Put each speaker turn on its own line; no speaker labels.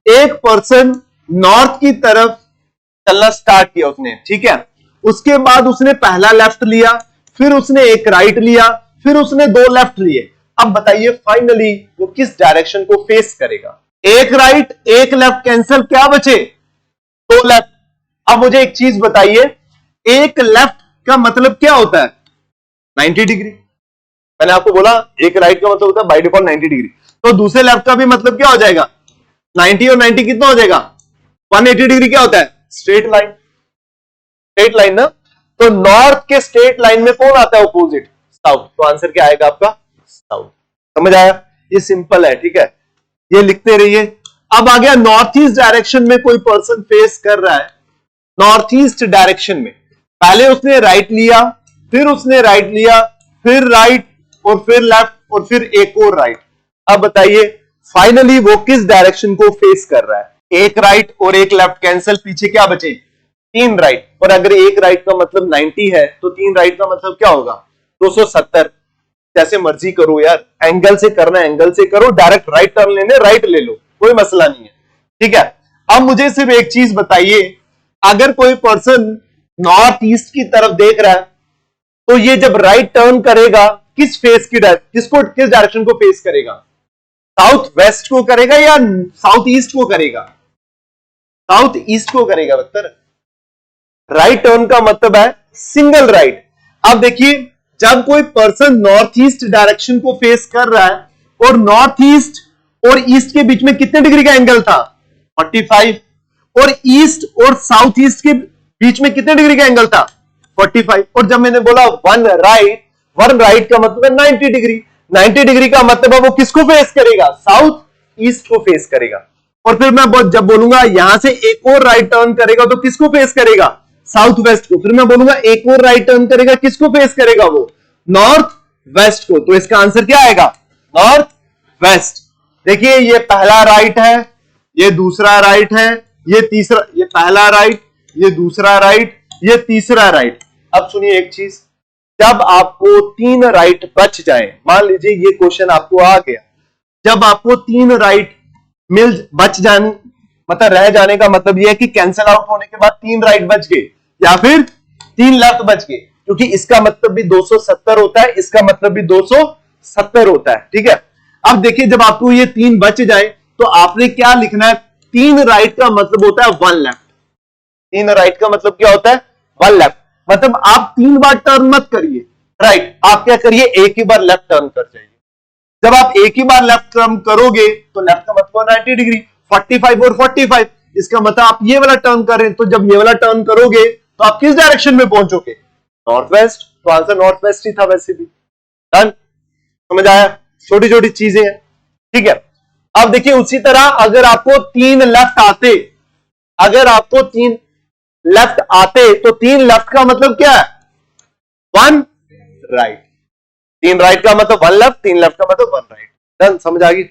एक person north की तरफ चलना स्टार्ट किया उसने, ठीक है। उसके बाद उसने पहला लेफ्ट लिया, फिर उसने एक राइट लिया, फिर उसने दो लेफ्ट लिए। अब बताइए फाइनली वो किस डायरेक्शन को फेस करेगा? एक राइट एक लेफ्ट कैंसिल, क्या बचे? दो लेफ्ट। अब मुझे एक चीज बताइए, एक लेफ्ट का मतलब क्या होता है? 90 डिग्री। मैंने आपको बोला एक राइट का मतलब होता है बाय डिफॉल्ट 90 डिग्री, तो दूसरे लेफ्ट का भी मतलब क्या हो जाएगा? 90 और 90 कितना हो जाएगा? 180 डिग्री। क्या होता है? Straight line. स्ट्रेट लाइन ना, तो नॉर्थ के स्ट्रेट लाइन में कौन आता है अपोजिट? साउथ। तो आंसर क्या आएगा आपका? साउथ। समझ आया? ये सिंपल है, ठीक है, ये लिखते रहिए। अब आ गया नॉर्थ ईस्ट डायरेक्शन में कोई पर्सन फेस कर रहा है, नॉर्थ ईस्ट डायरेक्शन में। पहले उसने राइट लिया, फिर उसने राइट लिया, फिर राइट और फिर लेफ्ट और फिर एक और राइट। अब बताइए फाइनली वो किस डायरेक्शन को फेस कर रहा है? एक राइट और एक लेफ्ट कैंसिल, पीछे क्या बचे? तीन राइट। और अगर एक राइट का मतलब 90 है तो तीन राइट का मतलब क्या होगा? 270। जैसे मर्जी करो यार, एंगल से करना एंगल से करो, डायरेक्ट राइट टर्न लेने राइट ले लो, कोई मसला नहीं है, ठीक है। अब मुझे सिर्फ एक चीज बताइए, अगर कोई पर्सन नॉर्थ ईस्ट की तरफ देख रहा है तो ये जब राइट टर्न करेगा किस फेस की किस डायरेक्शन को फेस करेगा? साउथ वेस्ट को करेगा या साउथ ईस्ट को करेगा? साउथ ईस्ट को करेगा बच्चर। राइट टर्न का मतलब है सिंगल राइट। अब देखिए जब कोई पर्सन नॉर्थ ईस्ट डायरेक्शन को फेस कर रहा है और नॉर्थ ईस्ट और ईस्ट के बीच में कितने डिग्री का एंगल था? 45। और ईस्ट और साउथ ईस्ट के बीच में कितने डिग्री का एंगल था? 45। और जब मैंने बोला वन राइट का मतलब है 90 डिग्री। 90 डिग्री का मतलब है वो किसको फेस करेगा? साउथ ईस्ट को फेस करेगा। और फिर मैं जब बोलूंगा यहां से एक और राइट टर्न करेगा तो किसको फेस करेगा? साउथ वेस्ट को। फिर मैं बोलूंगा एक और राइट टर्न करेगा, किसको फेस करेगा वो? नॉर्थ वेस्ट को। तो इसका आंसर क्या आएगा? North west. देखिए ये पहला राइट है, ये दूसरा राइट है, ये तीसरा, ये पहला राइट, ये दूसरा राइट, ये तीसरा राइट। अब सुनिए एक चीज, जब आपको तीन राइट बच जाए, मान लीजिए ये क्वेश्चन आपको आ गया, जब आपको तीन राइट बच जाने मतलब रह जाने का मतलब यह है कि कैंसिल आउट होने के बाद तीन राइट बच गए या फिर तीन लेफ्ट बच गए, क्योंकि इसका मतलब भी 270 होता है, इसका मतलब भी 270 होता है, ठीक है। अब देखिए जब आपको ये तीन बच जाए तो आपने क्या लिखना है? तीन राइट का मतलब होता है वन लेफ्ट। तीन राइट का मतलब क्या होता है? One left. मतलब आप तीन बार टर्न मत करिए राइट, आप क्या करिए? एक ही बार लेफ्ट टर्न कर जाइए। जब आप एक ही बार लेफ्ट टर्न करोगे तो लेफ्ट का मतलब 90 डिग्री, 45 और 45, इसका मतलब आप ये वाला टर्न कर रहे हैं। तो जब ये वाला टर्न करोगे तो आप किस डायरेक्शन में पहुंचोगे? North west. तो आंसर नॉर्थ वेस्ट ही था वैसे भी। डन? समझ आया? छोटी छोटी चीजें हैं, ठीक है। अब देखिए उसी तरह अगर आपको तीन लेफ्ट आते, अगर आपको तीन लेफ्ट आते तो तीन लेफ्ट का मतलब क्या है? One right. तीन राइट का मतलब वन लेफ्ट, तीन लेफ्ट का मतलब वन राइट। डन? समझ आ गई?